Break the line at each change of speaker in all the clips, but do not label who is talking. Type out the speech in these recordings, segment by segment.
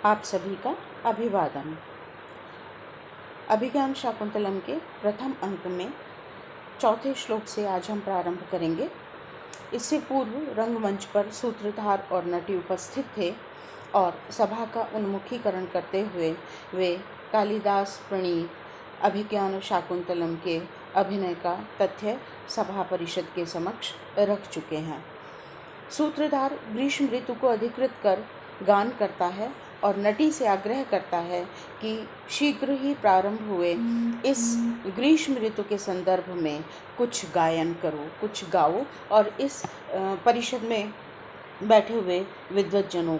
आप सभी का अभिवादन। अभिज्ञान शाकुंतलम के प्रथम अंक में चौथे श्लोक से आज हम प्रारंभ करेंगे। इससे पूर्व रंगमंच पर सूत्रधार और नटी उपस्थित थे और सभा का उन्मुखीकरण करते हुए वे कालिदास प्रणीत अभिज्ञान शाकुंतलम के अभिनय का तथ्य सभा परिषद के समक्ष रख चुके हैं। सूत्रधार ग्रीष्म ऋतु को अधिकृत कर गान करता है और नटी से आग्रह करता है कि शीघ्र ही प्रारंभ हुए इस ग्रीष्म ऋतु के संदर्भ में कुछ गायन करो, कुछ गाओ और इस परिषद में बैठे हुए विद्वज्जनों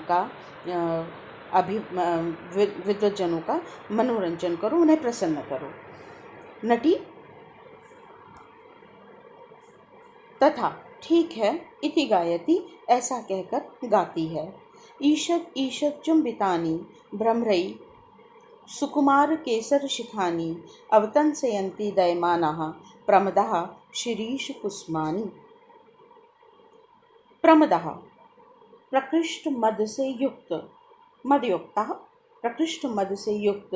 का मनोरंजन करो, उन्हें प्रसन्न करो। नटी तथा ठीक है इति गायति, ऐसा कहकर गाती है। ईषद ईषद चुंबितानि भ्रमरई सुकुमार केसर शिखानि अवतंसयन्ति दयमानः प्रमदः शिरीष कुस्मानि। प्रमदः प्रकृष्ट मद से युक्त, मदयुक्ता प्रकृष्ट मद से युक्त,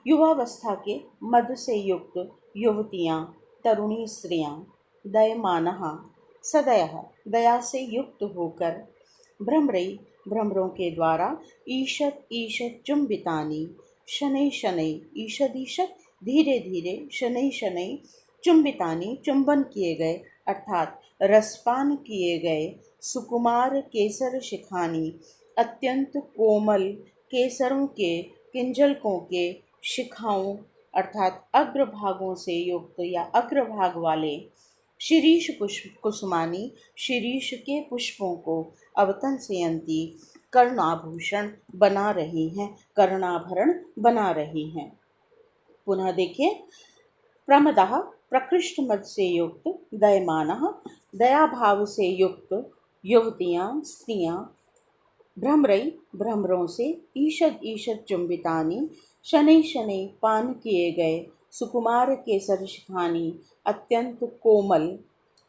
युवावस्था के मद से युक्त युवतियाँ, तरुणी स्त्रियाँ, दयमानः सदयः दया से युक्त होकर, भ्रमरई भ्रमरों के द्वारा, ईषद ईषद चुंबितानि शनै शनै, ईषद ईषद धीरे धीरे, शनै शनै चुंबितानि चुंबन किए गए अर्थात रसपान किए गए, सुकुमार केसर शिखानी अत्यंत कोमल केसरों के किंजलकों के शिखाओं अर्थात अग्रभागों से युक्त या अग्रभाग वाले, शिरीष पुष्प कुसुमानी शिरीष के पुष्पों को, अवतंसयन्ति कर्णाभूषण बना रही हैं, कर्णाभरण बना रही हैं। पुनः देखिए, प्रमदः प्रकृष्ट मद से युक्त, दयमानः दया भाव से युक्त युवतियाँ स्त्रियाँ, भ्रमरई भ्रमरों से, ईषद ईषद चुंबितानि शनै शनै पान किए गए, सुकुमार केसर शिखानी अत्यंत कोमल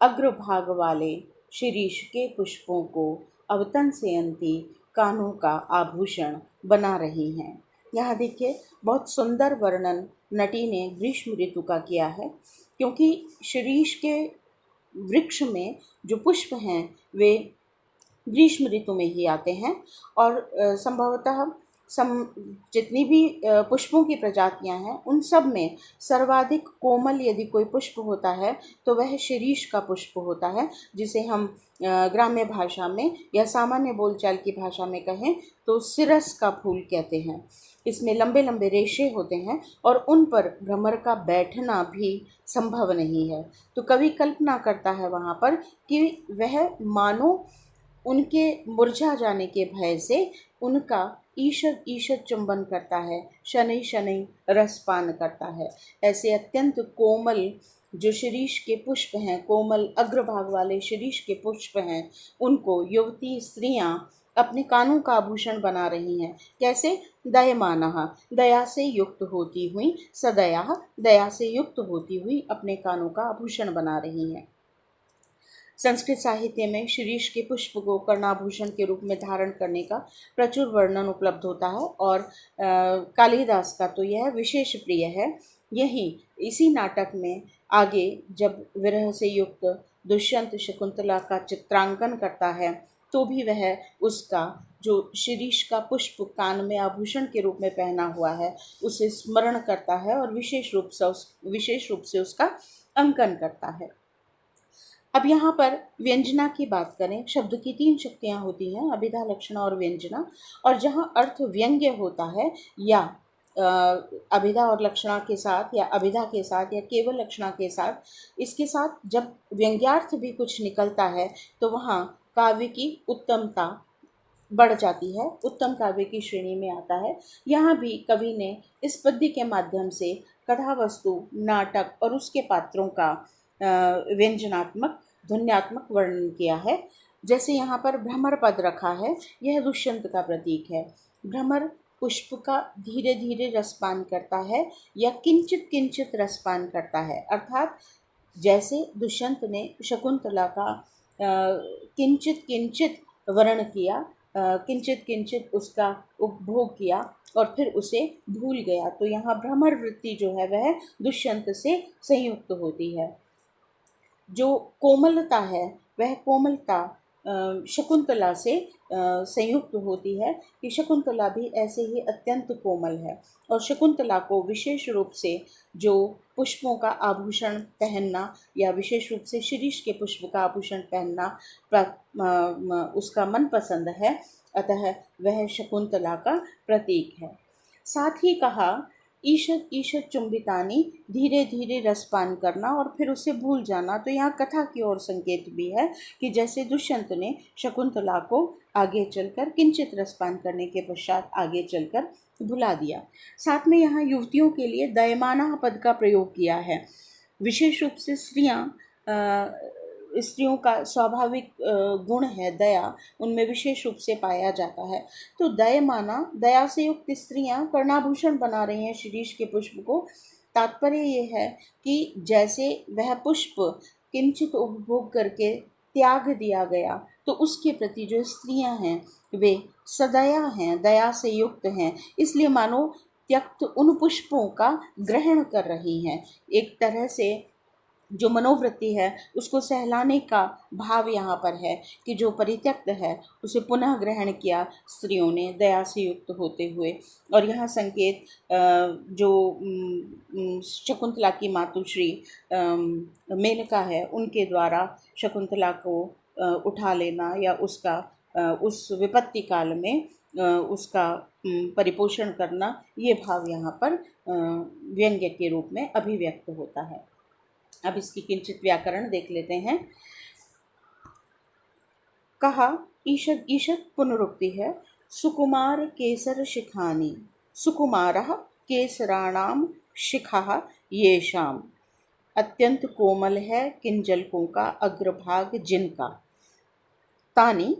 अग्रभाग वाले शिरीष के पुष्पों को, अवतंसयन्ति कानों का आभूषण बना रही हैं। यहाँ देखिए बहुत सुंदर वर्णन नटी ने ग्रीष्म ऋतु का किया है, क्योंकि शिरीष के वृक्ष में जो पुष्प हैं वे ग्रीष्म ऋतु में ही आते हैं और संभवतः जितनी भी पुष्पों की प्रजातियां हैं उन सब में सर्वाधिक कोमल यदि कोई पुष्प होता है तो वह शिरीष का पुष्प होता है, जिसे हम ग्राम्य भाषा में या सामान्य बोलचाल की भाषा में कहें तो सिरस का फूल कहते हैं। इसमें लंबे लंबे रेशे होते हैं और उन पर भ्रमर का बैठना भी संभव नहीं है। तो कवि कल्पना करता है वहाँ पर कि वह मानो उनके मुरझा जाने के भय से उनका ईषद ईषद चुंबन करता है, शनै शनै रसपान करता है। ऐसे अत्यंत कोमल जो शिरीष के पुष्प हैं, कोमल अग्रभाग वाले शिरीष के पुष्प हैं, उनको युवती स्त्रियां अपने कानों का आभूषण बना रही हैं। कैसे? दयमानः दया से युक्त होती हुई, सदया दया से युक्त होती हुई अपने कानों का आभूषण बना रही हैं। संस्कृत साहित्य में शिरीष के पुष्प को कर्णाभूषण के रूप में धारण करने का प्रचुर वर्णन उपलब्ध होता है और कालिदास का तो यह विशेष प्रिय है। यही इसी नाटक में आगे जब विरह से युक्त दुष्यंत शकुंतला का चित्रांकन करता है तो भी वह उसका जो शिरीष का पुष्प कान में आभूषण के रूप में पहना हुआ है उसे स्मरण करता है और विशेष रूप से उसका अंकन करता है। अब यहाँ पर व्यंजना की बात करें। शब्द की 3 शक्तियाँ होती हैं, अभिधा, लक्षणा और व्यंजना, और जहाँ अर्थ व्यंग्य होता है या अभिधा और लक्षणा के साथ या अभिधा के साथ या केवल लक्षणा के साथ, इसके साथ जब व्यंग्यार्थ भी कुछ निकलता है तो वहाँ काव्य की उत्तमता बढ़ जाती है, उत्तम काव्य की श्रेणी में आता है। यहाँ भी कवि ने इस पद्य के माध्यम से कथा वस्तु, नाटक और उसके पात्रों का व्यंजनात्मक ध्वन्यात्मक वर्णन किया है। जैसे यहाँ पर भ्रमर पद रखा है, यह दुष्यंत का प्रतीक है। भ्रमर पुष्प का धीरे धीरे रसपान करता है या किंचित किंचित रसपान करता है, अर्थात जैसे दुष्यंत ने शकुंतला का किंचित किंचित वर्ण किया, किंचित किंचित उसका उपभोग किया और फिर उसे भूल गया। तो यहाँ भ्रमर वृत्ति जो है वह दुष्यंत से संयुक्त होती है। जो कोमलता है वह कोमलता शकुंतला से संयुक्त होती है कि शकुंतला भी ऐसे ही अत्यंत कोमल है। और शकुंतला को विशेष रूप से जो पुष्पों का आभूषण पहनना या विशेष रूप से शिरीष के पुष्प का आभूषण पहनना उसका मन पसंद है, अतः वह शकुंतला का प्रतीक है। साथ ही कहा ईषद ईषद चुंबितानी, धीरे धीरे रसपान करना और फिर उसे भूल जाना। तो यहाँ कथा की ओर संकेत भी है कि जैसे दुष्यंत ने शकुंतला को आगे चलकर किंचित रसपान करने के पश्चात आगे चलकर भुला दिया। साथ में यहाँ युवतियों के लिए दयमाना पद का प्रयोग किया है। विशेष रूप से स्त्रियों का स्वाभाविक गुण है दया, उनमें विशेष रूप से पाया जाता है। तो दया से युक्त स्त्रियां कर्णाभूषण बना रही हैं शिरीष के पुष्प को। तात्पर्य ये है कि जैसे वह पुष्प किंचित उपभोग करके त्याग दिया गया, तो उसके प्रति जो स्त्रियां हैं वे सदया हैं, दया से युक्त हैं, इसलिए मानो त्यक्त उन पुष्पों का ग्रहण कर रही हैं। एक तरह से जो मनोवृत्ति है उसको सहलाने का भाव यहाँ पर है कि जो परित्यक्त है उसे पुनः ग्रहण किया स्त्रियों ने दया से युक्त होते हुए। और यहाँ संकेत जो शकुंतला की मातुश्री मेनका है उनके द्वारा शकुंतला को उठा लेना या उसका उस विपत्ति काल में उसका परिपोषण करना, ये भाव यहाँ पर व्यंग्य के रूप में अभिव्यक्त होता है। अब इसकी किंचित व्याकरण देख लेते हैं। कहा ईषद ईषद पुनरुक्ति है। सुकुमार केसर शिखानी, सुकुमारः केसराणाम शिखा येषाम, अत्यंत कोमल है किंजलकों का अग्रभाग जिनका। तानी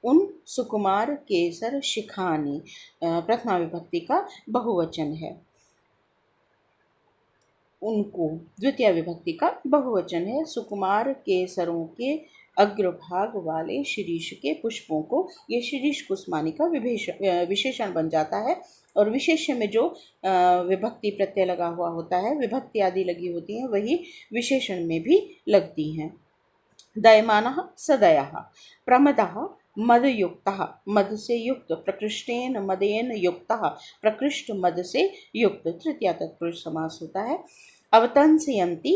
उन सुकुमार केसर शिखानी, प्रथमा विभक्ति का बहुवचन है। उनको द्वितीय विभक्ति का बहुवचन है। सुकुमार केसरों के अग्रभाग वाले शिरीष के पुष्पों को ये शिरीष कुसुमानी का विशेषण बन जाता है। और विशेष्य में जो विभक्ति प्रत्यय लगा हुआ होता है, विभक्ति आदि लगी होती हैं, वही विशेषण में भी लगती हैं। दयमानः सदयः, प्रमदः मदयुक्तः, मद से युक्त, प्रकृष्टेन मदेन युक्तः, प्रकृष्ट मद से युक्त, तृतीया तत्पुरुष समास होता है। अवतंसयन्ति,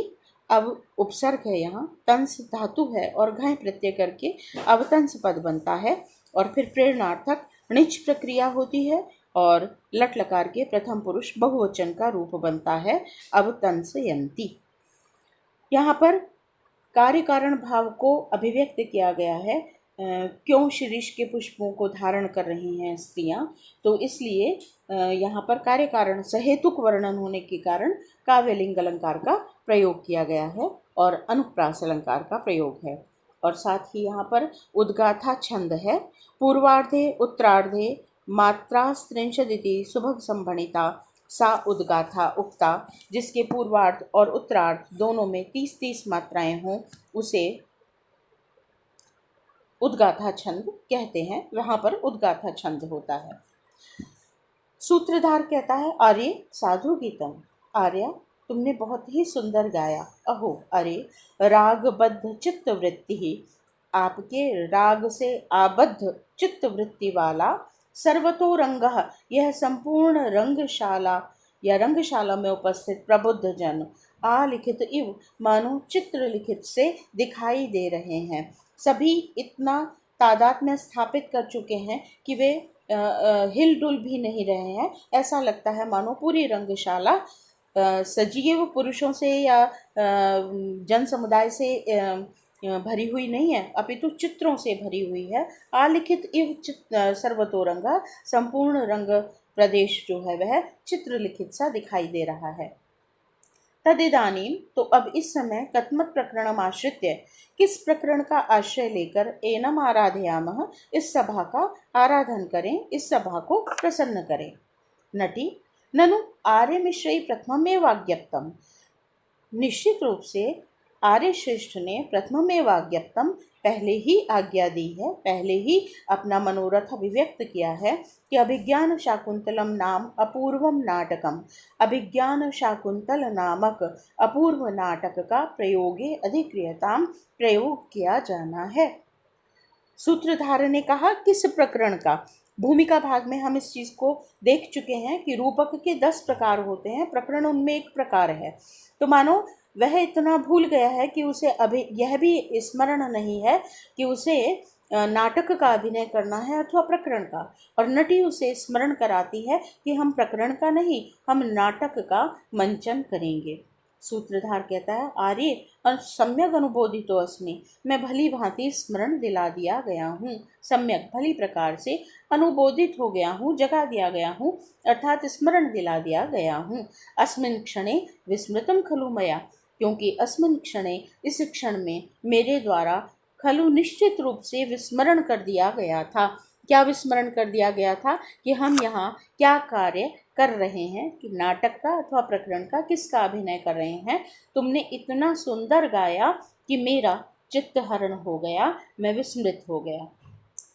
अब उपसर्ग है यहाँ, तंस धातु है और घय प्रत्यय करके अवतंस पद बनता है और फिर प्रेरणार्थक णिच प्रक्रिया होती है और लट लकार के प्रथम पुरुष बहुवचन का रूप बनता है अवतंसयन्ति। यहाँ पर कार्य कारण भाव को अभिव्यक्त किया गया है। क्यों शिरीष के पुष्पों को धारण कर रही हैं स्त्रियां, तो इसलिए यहाँ पर कार्य कारण सहेतुक वर्णन होने के कारण काव्यलिंग अलंकार का प्रयोग किया गया है और अनुप्रास अलंकार का प्रयोग है। और साथ ही यहाँ पर उद्गाथा छंद है। पूर्वार्धे उत्तरार्धे मात्रास्त्रिंशदिति सुभग संभणिता सा उद्गाथा उक्ता, जिसके पूर्वार्ध और उत्तरार्ध दोनों में 30-30 मात्राएं हों उसे उद्गाथा छंद कहते हैं। वहाँ पर उद्गाथा छंद होता है। सूत्रधार कहता है आर्य साधु गीतम, आर्या तुमने बहुत ही सुंदर गाया। अहो अरे रागबद्ध चित्त वृत्ति ही, आपके राग से आबद्ध चित्त वृत्ति वाला, सर्वतो रंगः, यह संपूर्ण रंगशाला या रंगशाला में उपस्थित प्रबुद्ध जन, आलिखित इव, मानो चित्र लिखित से दिखाई दे रहे हैं। सभी इतना तादात्म्य स्थापित कर चुके हैं कि वे हिलडुल भी नहीं रहे हैं। ऐसा लगता है मानो पूरी रंगशाला सजीव पुरुषों से या जन समुदाय से भरी हुई नहीं है, अपितु चित्रों से भरी हुई है। आलिखित इव सर्वतो रंगा, संपूर्ण रंग प्रदेश जो है वह चित्र लिखित सा दिखाई दे रहा है। तदिदानीम, तो अब इस समय कथमत प्रकरणम आश्रित्य, किस प्रकरण का आश्रय लेकर एनम आराधयामः, इस सभा का आराधन करें, इस सभा को प्रसन्न करें। नटी ननु आर्य मिश्रई प्रथममेवाज्ञप्तम, निश्चित रूप से आर्य श्रेष्ठ ने प्रथममेवाज्ञप्तम पहले ही आज्ञा दी है, पहले ही अपना मनोरथ अभिव्यक्त किया है कि अभिज्ञान शाकुंतलम नाम अपूर्वम नाटकम, अभिज्ञान शाकुंतल नामक अपूर्व नाटक का प्रयोगे अधिक्रियताम प्रयोग किया जाना है। सूत्रधार ने कहा किस प्रकरण का। भूमिका भाग में हम इस चीज को देख चुके हैं कि रूपक के 10 प्रकार होते हैं, प्रकरण उनमें एक प्रकार है। तो मानो वह इतना भूल गया है कि उसे अभी यह भी स्मरण नहीं है कि उसे नाटक का अभिनय करना है अथवा प्रकरण का, और नटी उसे स्मरण कराती है कि हम प्रकरण का नहीं, हम नाटक का मंचन करेंगे। सूत्रधार कहता है आर्य सम्यक अनुबोधितो अस्मि, मैं भली भांति स्मरण दिला दिया गया हूँ, सम्यक भली प्रकार से अनुबोधित हो गया हूँ, जगा दिया गया हूँ, अर्थात स्मरण दिला दिया गया हूँ। अस्मिन् क्षणे विस्मृतम खलु मया, क्योंकि अस्मिन् क्षणे इस क्षण में मेरे द्वारा खलु निश्चित रूप से विस्मरण कर दिया गया था। क्या विस्मरण कर दिया गया था कि हम यहाँ क्या कार्य कर रहे हैं, कि नाटक का अथवा प्रकरण का किसका अभिनय कर रहे हैं। तुमने इतना सुंदर गाया कि मेरा चित्त हरण हो गया, मैं विस्मृत हो गया।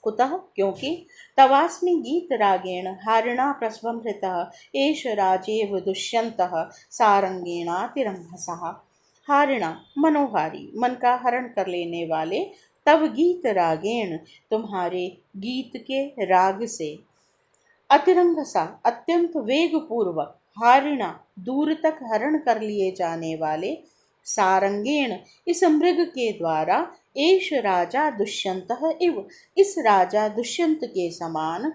कुतः, क्योंकि तवास्मि गीत रागेण हारिणा प्रस्वं हृतः एष राजेव दुष्यन्तः सारंगेणातिरंभसः। हारिणा मनोहारी, मन का हरण कर लेने वाले, तब गीत रागेण तुम्हारे गीत के राग से, अतिरंगसा अत्यंत वेग पूर्वक, हारिणा दूर तक हरण कर लिए जाने वाले, सारंगेण इस मृग के द्वारा, एष राजा दुष्यंतः इव इस राजा दुष्यंत के समान,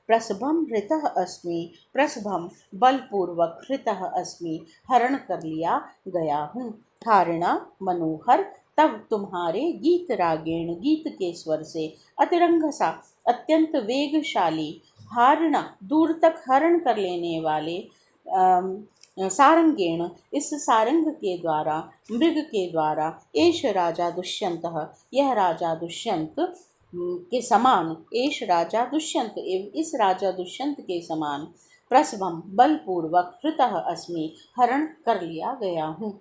प्रसभम हृतः अस्मि प्रसभम बलपूर्वक हृतः अस्मि हरण कर लिया गया हूँ। हारिणा मनोहर, तब तुम्हारे गीत रागेण गीत के स्वर से, अतिरंगसा अत्यंत वेगशाली, हारिणा दूर तक हरण कर लेने वाले, सारंगेण इस सारंग के द्वारा, मृग के द्वारा, एष राजा दुष्यंतः यह राजा दुष्यंत के समान, एष राजा दुष्यंत इस राजा दुष्यंत के समान, प्रसभम बलपूर्वक हृतः अस्मि हरण कर लिया गया हूँ।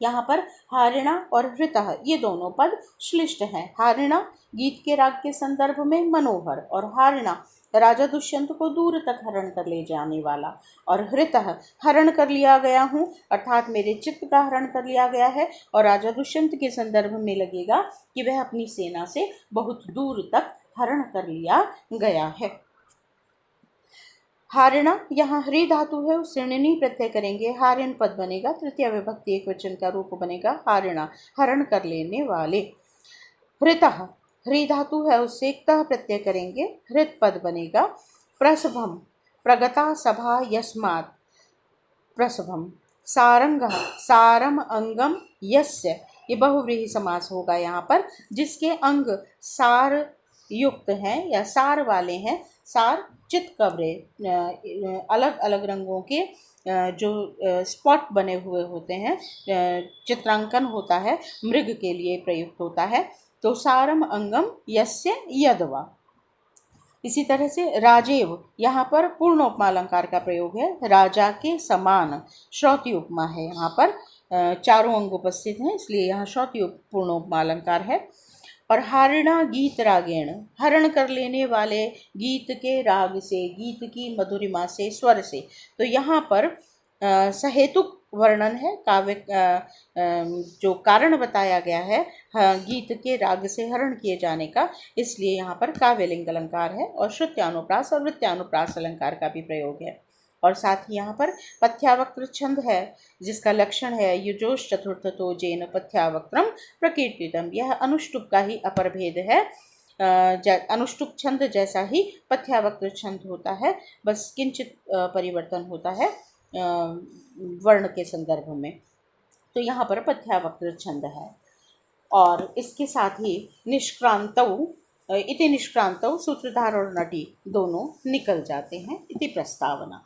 यहाँ पर हारिणा और हृतः ये दोनों पद श्लिष्ट हैं। हारिणा गीत के राग के संदर्भ में मनोहर, और हारिणा राजा दुष्यंत को दूर तक हरण कर ले जाने वाला, और हृतः हरण कर लिया गया हूँ अर्थात मेरे चित्त का हरण कर लिया गया है। और राजा दुष्यंत के संदर्भ में लगेगा कि वह अपनी सेना से बहुत दूर तक हरण कर लिया गया है। हारिणा यहाँ ह्री धातु है, उससे ऋणी प्रत्यय करेंगे, हारिण पद बनेगा, तृतीय विभक्ति एक वचन का रूप बनेगा, हारिणा हरण कर लेने वाले। हृतः ह्री धातु है, उससे तः प्रत्यय करेंगे, हृत पद बनेगा, प्रसभम प्रगता सभा यस्मात्, प्रसभम सारंग सारम अंगम यस्य, ये बहुव्रीहि समास होगा यहाँ पर, जिसके अंग सार युक्त हैं या सार वाले हैं। सार चित कवरे, अलग अलग रंगों के जो स्पॉट बने हुए होते हैं, चित्रांकन होता है, मृग के लिए प्रयुक्त होता है। तो सारम अंगम यस्य यदवा। इसी तरह से राजेव, यहाँ पर पूर्ण उपमा अलंकार का प्रयोग है, राजा के समान, श्रौति उपमा है, यहाँ पर चारों अंग उपस्थित हैं इसलिए यहाँ श्रौति पूर्ण उपमा अलंकार है। और हारिणा गीत रागेण, हरण कर लेने वाले गीत के राग से, गीत की मधुरिमा से, स्वर से। तो यहाँ पर सहेतुक वर्णन है, काव्य जो कारण बताया गया है गीत के राग से हरण किए जाने का, इसलिए यहाँ पर काव्यलिंग अलंकार है, और श्रुत्यानुप्रास और वृत्त्यानुप्रास अलंकार का भी प्रयोग है। और साथ ही यहाँ पर पथ्यावक्त्र छंद है, जिसका लक्षण है युजोश चतुर्थतो जेन पथ्यावक्त्रम प्रकीर्तितम। यह अनुष्टुप का ही अपर भेद है, अनुष्टुप छंद जैसा ही पथ्यावक्त्र छंद होता है, बस किंचित परिवर्तन होता है वर्ण के संदर्भ में। तो यहाँ पर पथ्यावक्त्र छंद है। और इसके साथ ही निष्क्रांतौ इति निष्क्रांतौ, सूत्रधार और नटी दोनों निकल जाते हैं, इति प्रस्तावना।